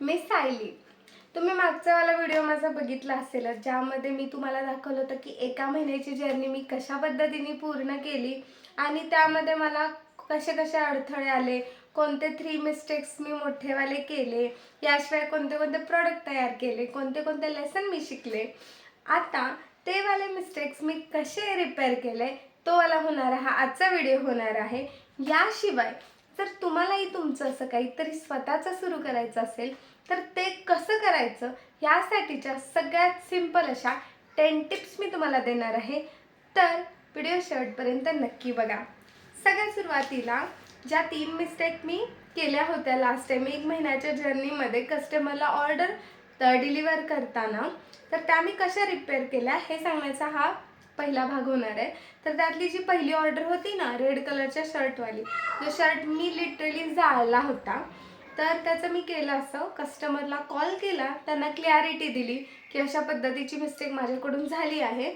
मी सायली. तुम्ही मागचा वाला व्हिडिओ माझा बघितला असेल ज्यामध्ये मी तुम्हाला दाखवलं होतं की एका महिन्याची जर्नी मी कशा पद्धतीने पूर्ण केली आणि त्यामध्ये मला कसे कसे अडथळे आले, कोणते 3 मिस्टेक्स मी मोठेवाले केले, याशिवाय कोणते कोणते प्रोडक्ट तयार केले, कोणते कोणते लेसन मी शिकले. आता ते वाले मिस्टेक्स मी कसे रिपेअर केले तो वाला होणार हा आजचा व्हिडिओ होणार आहे. याशिवाय जर तुम्हालाही तुमचं असं काहीतरी स्वतःचं सुरू करायचं असेल तर ते कसं करायचं यासाठीच्या सगळ्यात सिंपल अशा 10 टिप्स मी तुम्हाला देणार आहे. तर व्हिडिओ शेवटपर्यंत नक्की बघा. सगळ्यात सुरुवातीला ज्या 3 मिस्टेक मी केल्या होत्या लास्ट टाइम 1 महिन्याच्या जर्नीमध्ये कस्टमरला ऑर्डर डिलिव्हर करताना, तर त्या मी कशा रिपेअर केल्या हे सांगण्याचा हा पहिला भाग होणार आहे. तर त्यातली जी पहिली ऑर्डर होती ना, रेड कलरच्या शर्टवाली, जो शर्ट मी लिटरली जाळला होता, तर त्याचं मी केलं असं, कस्टमरला कॉल केला, त्यांना क्लॅरिटी दिली की अशा पद्धतीची मिस्टेक माझ्याकडून झाली आहे,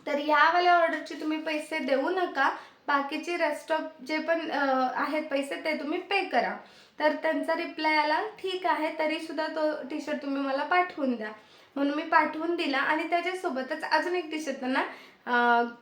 तर ह्यावाल्या ऑर्डरचे तुम्ही पैसे देऊ नका, बाकीचे रेस्ट ऑफ जे पण आहेत पैसे ते तुम्ही पे करा. तर त्यांचा रिप्लाय आला, ठीक आहे, तरीसुद्धा तो टी शर्ट तुम्ही मला पाठवून द्या. म्हणून मी पाठवून दिला आणि त्याच्यासोबतच अजून एक टी शर्ट त्यांना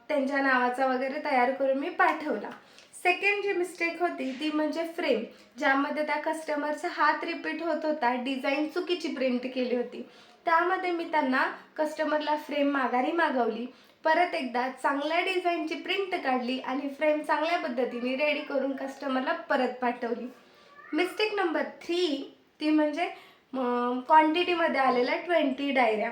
त्यांच्या नावाचा वगैरे तयार करून मी पाठवला. सेकंड जी मिस्टेक होती ती म्हणजे फ्रेम, ज्यामध्ये त्या कस्टमरचा हात रिपीट होत होता, डिझाईन चुकीची प्रिंट केली होती. त्यामध्ये मी त्यांना कस्टमरला फ्रेम माघारी मागवली, परत एकदा चांगल्या डिझाईनची प्रिंट काढली आणि फ्रेम चांगल्या पद्धतीने रेडी करून कस्टमरला परत पाठवली. मिस्टेक नंबर 3 ती म्हणजे क्वांटिटीमध्ये आलेल्या 20 डायऱ्या.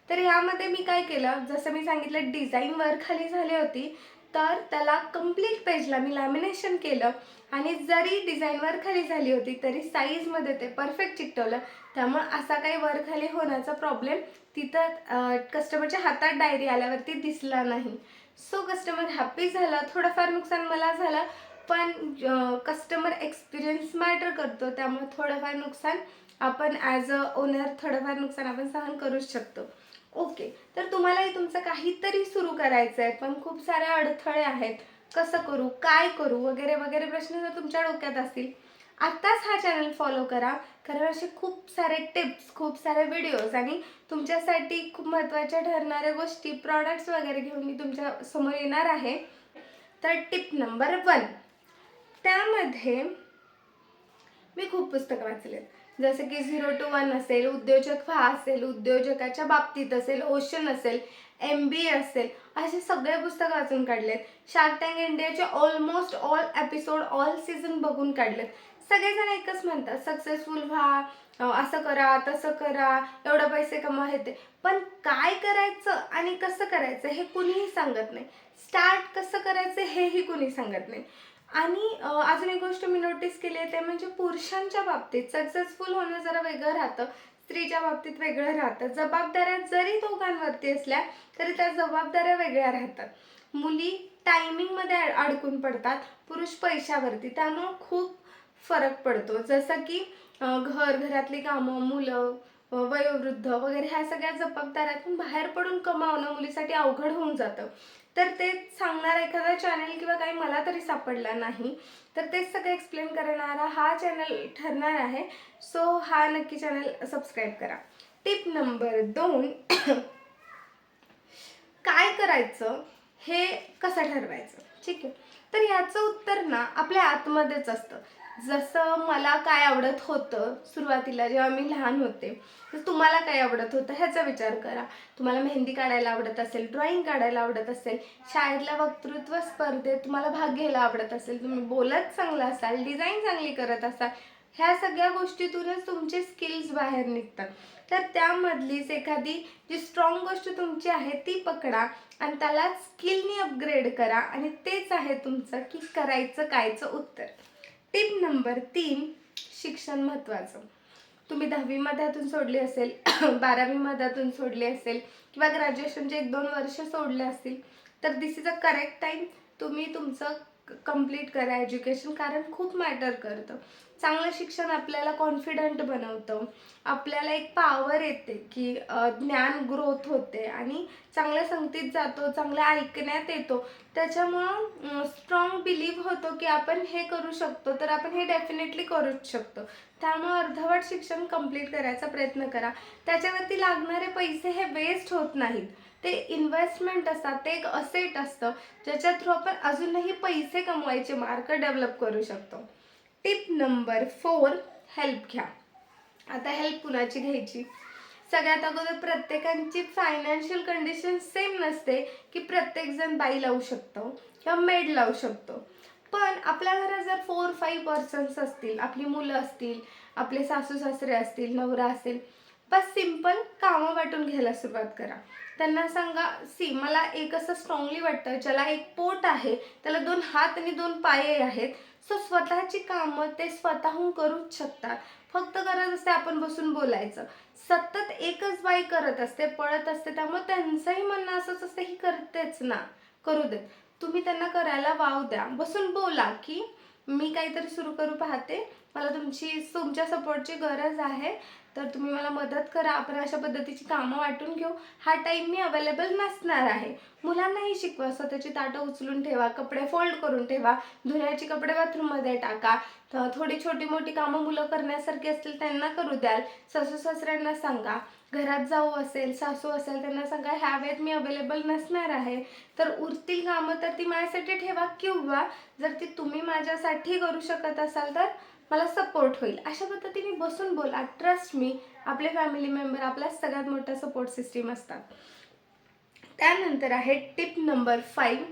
तर यामध्ये मी काय केलं, जसं मी सांगितलं डिझाईन वर खाली झाली होती, तर त्याला कंप्लीट पेजला मी लॅमिनेशन केलं आणि जरी डिझाईन वर खाली झाली होती तरी साईजमध्ये ते परफेक्ट चिकटवलं. त्यामुळे असा काही वर खाली होण्याचा प्रॉब्लेम तिथं कस्टमरच्या हातात डायरी आल्यावरती दिसला नाही. सो कस्टमर हॅप्पी झाला. थोडंफार नुकसान मला झालं, पण कस्टमर एक्सपिरियन्स मॅटर करतो, त्यामुळे थोडंफार नुकसान आपण ॲज अ ओनर थोडंफार नुकसान आपण सहन करूच शकतो. ओके, तर तुम्हालाही तुमचं काहीतरी सुरू करायचं आहे, पण खूप सारे अडथळे आहेत, कसं करू, काय करू वगैरे वगैरे प्रश्न जर तुमच्या डोक्यात असतील, आत्ताच हा चॅनल फॉलो करा. कारण असे खूप सारे टिप्स, खूप सारे व्हिडिओज आणि तुमच्यासाठी खूप महत्त्वाच्या ठरणाऱ्या गोष्टी, प्रॉडक्ट्स वगैरे घेऊन मी तुमच्या समोर येणार आहे. तर टिप नंबर 1, त्यामध्ये मी खूप पुस्तकं वाचलेत. जसं की 0 to 1 असेल, उद्योजक व्हा असेल, उद्योजकाच्या बाबतीत असेल, ओशन असेल, MBA असेल, असे सगळे पुस्तकं वाचून काढलेत. शार्क टँक इंडियाचे almost all episode, all season बघून काढलेत. सगळेजण एकच म्हणतात, सक्सेसफुल व्हा, असं करा, तसं करा, एवढे पैसे कमवा, हे ते. पण काय करायचं आणि कसं करायचं हे कुणीही सांगत नाही. स्टार्ट कसं करायचं हेही कुणी सांगत नाही. आणि अजून एक गोष्ट मी नोटीस केली आहे, ते म्हणजे पुरुषांच्या बाबतीत सक्सेसफुल होणं जरा वेगळं राहतं, स्त्रीच्या बाबतीत वेगळं राहतं. जबाबदाऱ्या जरी दोघांवरती असल्या तरी त्या जबाबदाऱ्या वेगळ्या राहतात. मुली टायमिंगमध्ये अडकून पडतात, पुरुष पैशावरती. त्यामुळं खूप फरक पडतो. जसं की घरातली कामं, मुलं, वयोवृद्ध वगैरे ह्या सगळ्या जबाबदाऱ्यातून बाहेर पडून कमावणं मुलीसाठी अवघड होऊन जातं. तर ते सांगणारा एखादा चॅनल किंवा काही मला तरी सापडला नाही, तर तेच सगळं एक्सप्लेन करणारा हा चॅनल ठरणार आहे. सो हा नक्की चॅनल सबस्क्राईब करा. टिप नंबर 2, काय करायचं हे कसं ठरवायचं, ठीक आहे. तर याचं उत्तर ना आपल्या आतमध्येच असतं. जसं मला काय आवडत होतं सुरुवातीला जेव्हा मी लहान होते, तर तुम्हाला काय आवडत होतं ह्याचा विचार करा. तुम्हाला मेहंदी काढायला आवडत असेल, ड्रॉइंग काढायला आवडत असेल, शाळेतल्या वक्तृत्व स्पर्धेत तुम्हाला भाग घ्यायला आवडत असेल, तुम्ही बोलत चांगलं असाल, डिझाईन चांगली करत असाल, ह्या सगळ्या गोष्टीतूनच तुमचे स्किल्स बाहेर निघतात. तर त्यामधलीच एखादी जी स्ट्रॉंग गोष्ट तुमची आहे ती पकडा आणि त्याला स्किलनी अपग्रेड करा आणि तेच आहे तुमचं की करायचं कायचं उत्तर. टिप नंबर 3, शिक्षण महत्त्वाचं. तुम्ही 10वी मध्यातून सोडली असेल, 12वी मध्यातून सोडली असेल किंवा ग्रॅज्युएशनचे 1-2 वर्ष सोडले असतील, तर दिस इज अ करेक्ट टाईम. तुम्ही तुमचं कंप्लीट करा एज्युकेशन, कारण खूप मॅटर करतं. चांगलं शिक्षण आपल्याला कॉन्फिडंट बनवतं, आपल्याला एक पॉवर येते की ज्ञान ग्रोथ होते आणि चांगल्या संगतीत जातो, चांगलं ऐकण्यात येतो. त्याच्यामुळं स्ट्रॉंग बिलीव्ह होतो की आपण हे करू शकतो, तर आपण हे डेफिनेटली करूच शकतो. त्यामुळं अर्धवट शिक्षण कंप्लीट करायचा प्रयत्न करा. त्याच्यावरती लागणारे पैसे हे वेस्ट होत नाहीत, ते इन्व्हेस्टमेंट असतात, ते एक असेट असतं ज्याच्या थ्रू आपण अजूनही पैसे कमवायचे मार्ग डेव्हलप करू शकतो. टिप नंबर 4, हेल्प घ्या. आता हेल्प कुणाची घ्यायची? सगळ्यात अगोदर प्रत्येकाची फायनान्शियल कंडिशन सेम नसते की प्रत्येकजण बाई लावू शकतो किंवा मेड लावू शकतो. पण आपल्या घरात जर 4-5 पर्सन्स असतील, आपली मुलं असतील, आपले सासू सासरे असतील, नवरा असेल, बस सिंपल कामं वाटून घ्यायला सुरुवात करा. त्यांना सांगा, मला एक असं स्ट्रॉंगली वाटतं, ज्याला एक पोट आहे त्याला 2 हात आणि 2 पाय आहेत, सो स्वतःची कामं ते स्वतःहून करूच शकतात. फक्त गरज असते आपण बसून बोलायचं. सतत एकच बाई करत असते, पळत असते, त्यामुळे त्यांचंही म्हणणं असंच असतं, ही करतेच ना, करू देत. तुम्ही त्यांना करायला वाव द्या. बसून बोला की मी काहीतरी सुरू करू पाहते, मला तुमच्या सपोर्टची गरज आहे, तर तुम्ही मला मदत करा, आपण अशा पद्धतीची कामं वाटून घेऊ. हा टाईम मी अवेलेबल नसणार आहे. मुलांनाही शिकवा, स्वतःची ताटं उचलून ठेवा, कपडे फोल्ड करून ठेवा, धुण्याची कपडे बाथरूममध्ये टाका. थोडी छोटी मोठी कामं मुलं करण्यासारखी असतील त्यांना करू द्याल. सासू सासऱ्यांना सांगा, घरात जाऊ असेल, सासू असेल, त्यांना सांगा ह्या वेळेत मी अवेलेबल नसणार आहे, तर उरतील कामं तर ती माझ्यासाठी ठेवा, किंवा जर ती तुम्ही माझ्यासाठी करू शकत असाल तर मला सपोर्ट होईल. अशा पद्धतीने बसून बोला. ट्रस्ट मी, आपले फॅमिली मेंबर आपला सगळ्यात मोठा सपोर्ट सिस्टीम असतात. त्यानंतर आहे टिप नंबर 5,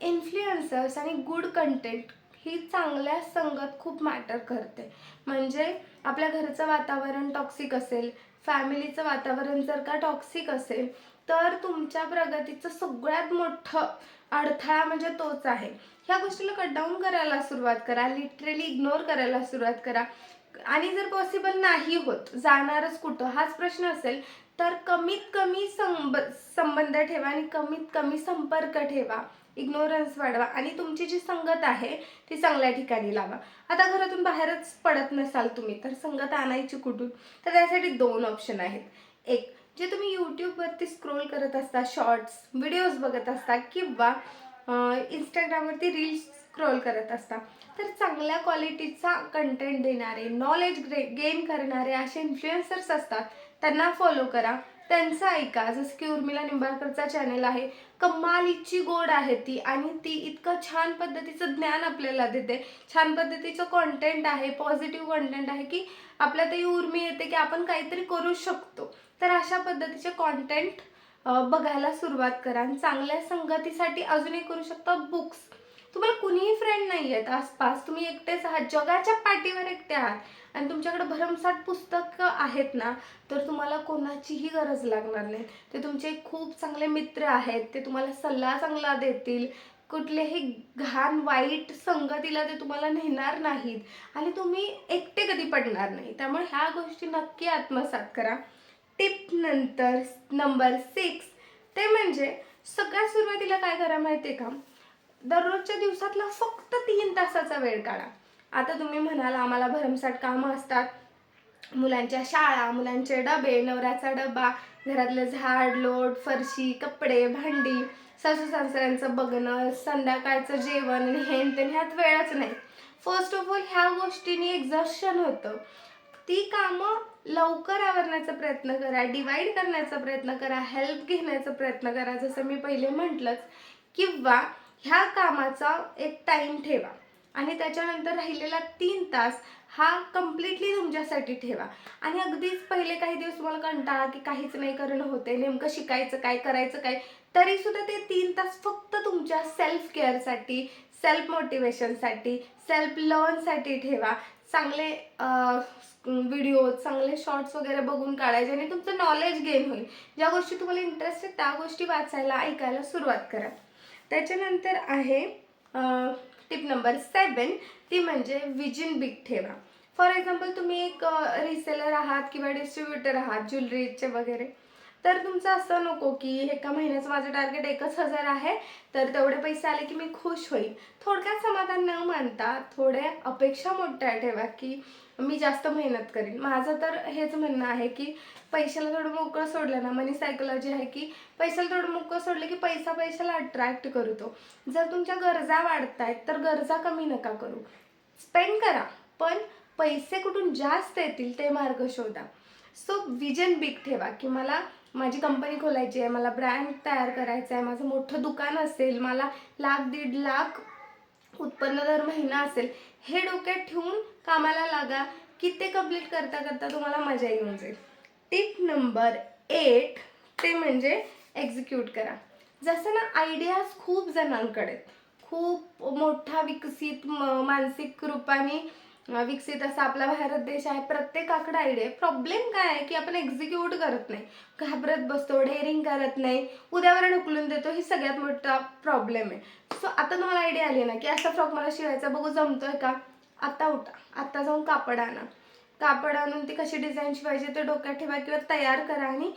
इन्फ्लुएन्सर्स आणि गुड कंटेंट ही चांगल्या संगत खूप मॅटर करते. म्हणजे आपल्या घरचं वातावरण टॉक्सिक असेल, फॅमिलीचं वातावरण जर का टॉक्सिक असेल, तर तुमच्या प्रगतीचं सगळ्यात मोठं अडथळा म्हणजे तोच आहे. ह्या गोष्टीला कट डाऊन करायला सुरुवात करा, लिटरली इग्नोर करायला सुरुवात करा. आणि जर पॉसिबल नाही होत, जाणारच कुठं हाच प्रश्न असेल, तर कमीत कमी संबंध ठेवा आणि कमीत कमी संपर्क ठेवा, इग्नोरन्स वाढवा आणि तुमची जी संगत आहे ती चांगल्या ठिकाणी लावा. आता घरातून बाहेरच पडत नसाल तुम्ही, तर संगत आणायची कुठून? तर त्यासाठी 2 ऑप्शन आहेत. एक, जे तुम्ही यूट्यूबवरती स्क्रोल करत असता, शॉर्ट्स व्हिडिओज बघत असता किंवा इंस्टाग्रामवरती रील्स स्क्रोल करत असता, तर चांगल्या क्वालिटीचा कंटेंट देणारे, नॉलेज गेन करणारे असे इन्फ्लुएन्सर्स असतात, त्यांना फॉलो करा, त्यांचं ऐका. जसं की उर्मिला निंबाळकरचा चॅनल आहे, कमालीची गोड आहे ती, आणि ती इतकं छान पद्धतीचं ज्ञान आपल्याला देते, छान पद्धतीचं कॉन्टेंट आहे, पॉझिटिव्ह कॉन्टेंट आहे, की आपल्या ते उर्मी येते की आपण काहीतरी करू शकतो. तर अशा पद्धतीचे कॉन्टेंट बघायला सुरुवात करा. आणि चांगल्या संगतीसाठी अजूनही करू शकता बुक्स. तुम्हाला कुणीही फ्रेंड नाही आहेत आसपास, तुम्ही एकटेच आहात, जगाच्या पाठीवर एकटे आहात आणि तुमच्याकडे भरमसाठ पुस्तकं आहेत ना, तर तुम्हाला कोणाचीही गरज लागणार नाही. ते तुमचे खूप चांगले मित्र आहेत, ते तुम्हाला सल्ला चांगला देतील, कुठलेही घाण वाईट संगतीला ते तुम्हाला नेणार नाहीत आणि तुम्ही एकटे कधी पडणार नाही. त्यामुळे ह्या गोष्टी नक्की आत्मसात करा. टिप नंबर 6, ते म्हणजे सगळ्यात सुरुवातीला काय करा माहिती आहे का, दररोजच्या दिवसातला फक्त 3 तासाचा वेळ काढा. आता तुम्ही म्हणाल आम्हाला भरमसाठ कामं असतात, मुलांच्या शाळा, मुलांचे डबे, नवऱ्याचा डबा, घरातलं झाड लोट, फरशी, कपडे, भांडी, सासू सासऱ्यांचं बघणं, संध्याकाळचं जेवण आणि हेन तेन, ह्यात वेळच नाही. फर्स्ट ऑफ ऑल ह्या गोष्टींनी एक्झॉशन होतं. ती कामं लवकर आवरण्याचा प्रयत्न करा, डिवाइड करण्याचा प्रयत्न करा, हेल्प घेण्याचा प्रयत्न करा, जसं मी पहिले म्हटलंच, किंवा ह्या कामाचा एक टाईम ठेवा आणि त्याच्यानंतर राहिलेला 3 तास हा कम्प्लिटली तुमच्यासाठी ठेवा. आणि अगदीच पहिले काही दिवस तुम्हाला कंटाळा की काहीच नाही करणं होते, नेमकं शिकायचं काय, करायचं काय, तरीसुद्धा ते 3 तास फक्त तुमच्या सेल्फ केअरसाठी, सेल्फ मोटिवेशनसाठी, सेल्फ लर्नसाठी ठेवा. चांगले व्हिडिओ, चांगले शॉर्ट्स वगैरे बघून काढायचे आणि तुमचं नॉलेज गेन होईल. ज्या गोष्टी तुम्हाला इंटरेस्ट आहे त्या गोष्टी वाचायला, ऐकायला सुरुवात करा. त्याच्यानंतर आहे टिप नंबर 7, ती म्हणजे विजन बिग ठेवा. फॉर एक्झाम्पल तुम्ही एक रिसेलर आहात किंवा डिस्ट्रीब्युटर आहात ज्वेलरीचे वगैरे, तर तुमचं असं नको की एका महिन्याचं माझं टार्गेट 1,000 आहे, तर तेवढे पैसे आले की मी खुश होईल. थोडक्यात समाधान न मानता थोड्या अपेक्षा मोठ्या ठेवा की मी जास्त मेहनत करीन. माझं तर हेच म्हणणं आहे की पैशाला थोडं मोकळं सोडलं ना, मनी सायकोलॉजी आहे की पैशाला थोडं मोकळं सोडलं की पैसा पैशाला अट्रॅक्ट करतो. जर तुमच्या गरजा वाढतायत तर गरजा कमी नका करू. स्पेंड करा, पण पैसे कुठून जास्त येतील ते मार्ग शोधा. सो विजन बिग ठेवा की मला माझी कंपनी खोलायची आहे, मला ब्रँड तयार करायचं आहे, माझं मोठं दुकान असेल, मला 1,00,000-1,50,000 उत्पन्न दर महिना असेल. हे डोक्यात ठेवून कामाला लागा की ते कंप्लीट करता करता तुम्हाला मजा येऊन जाईल. टिप नंबर 8 ते म्हणजे एक्झिक्यूट करा. जसं ना आयडियाज खूप जणांकडे, खूप मोठा विकसित मानसिक रूपाने विकसित असा आपला भारत देश आहे. प्रत्येकाकडे आयडिया आहे. प्रॉब्लेम काय आहे की आपण एक्झिक्यूट करत नाही, घाबरत बसतो, डेअरिंग करत नाही, उद्यावर ढकलून देतो. ही सगळ्यात मोठा प्रॉब्लेम आहे. सो आता तुम्हाला आयडिया आली ना की असा फ्रॉक मला शिवायचा, बघू जमतोय का. आता उठा, आता जाऊन कापड आणा, कापड आणून ती कशी डिझाईन शिवायची ते डोक्यात ठेवा किंवा तयार करा आणि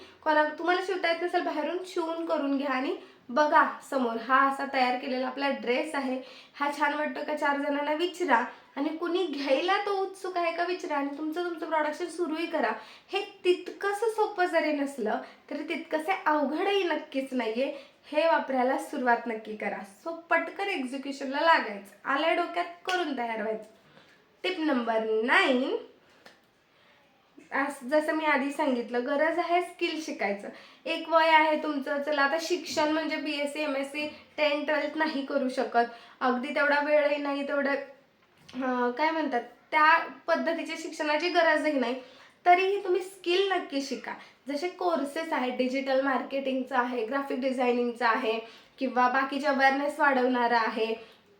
तुम्हाला शिवता येत नसेल बाहेरून शिवून करून घ्या आणि बघा समोर हा असा तयार केलेला आपला ड्रेस आहे, हा छान वाटतो का 4 जणांना विचारा आणि कुणी घ्यायला तो उत्सुक आहे का विचारा आणि तुमचं प्रोडक्शन सुरूही करा. हे तितकंसं सोपं जरी नसलं तरी तितकंसे अवघडही नक्कीच नाहीये. हे वापरायला सुरुवात नक्की करा. सो पटकन एक्झिक्युशनला लागायचं, आल्या डोक्यात करून तयार व्हायचं. टिप नंबर 9, जसं मी आधी सांगितलं, गरज आहे स्किल शिकायचं. एक वय आहे तुमचं, चला आता शिक्षण म्हणजे BSc MSc 10-12 नाही करू शकत, अगदी तेवढा वेळही नाही, तेवढं काय म्हणतात त्या पद्धतीच्या शिक्षणाची गरजही नाही, तरीही तुम्ही स्किल नक्की शिका. जसे कोर्सेस आहेत, डिजिटल मार्केटिंगचं आहे, ग्राफिक डिझायनिंगचं आहे किंवा बाकीचे अवेअरनेस वाढवणारं आहे,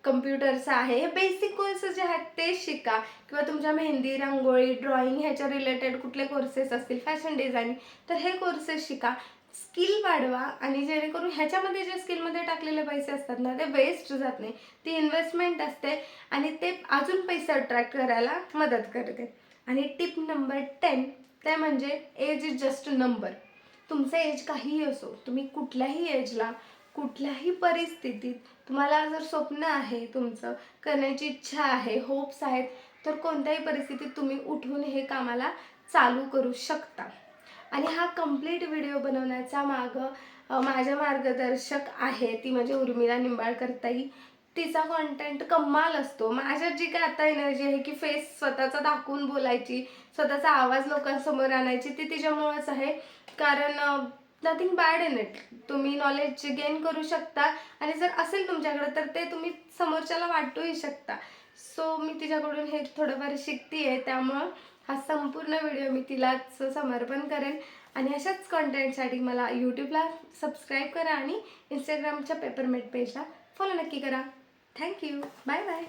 कम्प्युटरचं आहे. हे बेसिक कोर्सेस जे आहेत ते शिका किंवा तुमच्या मेहंदी, रांगोळी, ड्रॉइंग ह्याच्या रिलेटेड कुठले कोर्सेस असतील, फॅशन डिझायनिंग, तर हे कोर्सेस शिका. स्किल वाढवा आणि जेणेकरून ह्याच्यामध्ये जे स्किलमध्ये टाकलेले पैसे असतात ना ते वेस्ट जात नाही, ती इन्व्हेस्टमेंट असते आणि ते अजून पैसे अट्रॅक्ट करायला मदत करते. आणि टिप नंबर 10 ते म्हणजे age is just a number. तुमचं एज काहीही असो, तुम्ही कुठल्याही एजला कुठल्याही परिस्थितीत तुम्हाला जर स्वप्न आहे, तुमचं करण्याची इच्छा आहे, होप्स आहेत, तर कोणत्याही परिस्थितीत तुम्ही उठून हे कामाला चालू करू शकता. आणि हा कंप्लीट व्हिडिओ बनवण्याचा माझ्या मार्गदर्शक आहे, ती म्हणजे उर्मिला निंबाळकर ताई. तिचा कॉन्टेंट कमाल असतो. माझ्यात जी काय आता एनर्जी आहे की फेस स्वतःचा दाखवून बोलायची, स्वतःचा आवाज लोकांसमोर आणायची, ती तिच्यामुळेच आहे. कारण नथिंग बॅड इन इट. तुम्ही नॉलेज गेन करू शकता आणि जर असेल तुमच्याकडे तर ते तुम्ही समोरच्याला वाटूही शकता. सो मी तिच्याकडून हे थोडंफार शिकते आहे, त्यामुळं हा संपूर्ण व्हिडिओ मी तिलाच समर्पण करेन. आणि अशाच कॉन्टेंटसाठी मला यूट्यूबला सबस्क्राईब करा आणि इंस्टाग्रामच्या पेपरमेट पेजला फॉलो नक्की करा. थँक्यू. Bye bye.